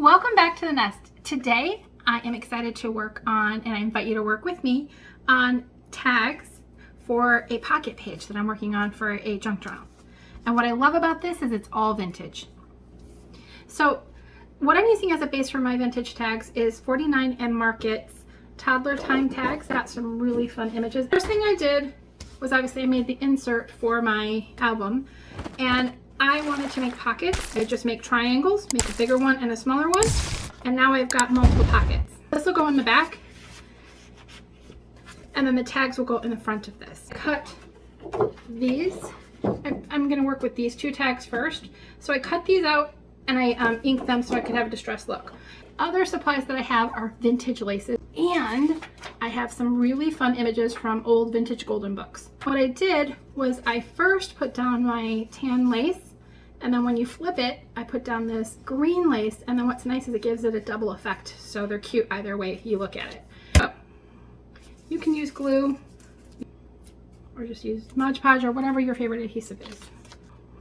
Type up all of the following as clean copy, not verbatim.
Welcome back to the nest. Today I am excited to work on, and I invite you to work with me on tags for a pocket page that I'm working on for a junk journal. And what I love about this is it's all vintage. So what I'm using as a base for my vintage tags is 49 and Market's toddler time tags. Got some really fun images. First thing I did was obviously I made the insert for my album, and I wanted to make pockets. I just make triangles, make a bigger one and a smaller one, and now I've got multiple pockets. This will go in the back, and then the tags will go in the front of this. Cut these. I'm going to work with these two tags first. So I cut these out and I inked them so I could have a distressed look. Other supplies that I have are vintage laces, and I have some really fun images from old vintage golden books. What I did was I first put down my tan lace, and then when you flip it, I put down this green lace, and then what's nice is it gives it a double effect, so they're cute either way you look at it. So you can use glue or just use Mod Podge or whatever your favorite adhesive is.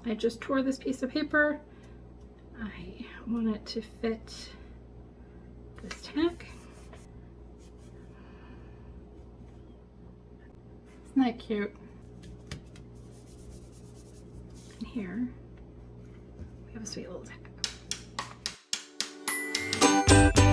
I just tore this piece of paper. I want it to fit this tag. Isn't that cute? And here we have a sweet little tag.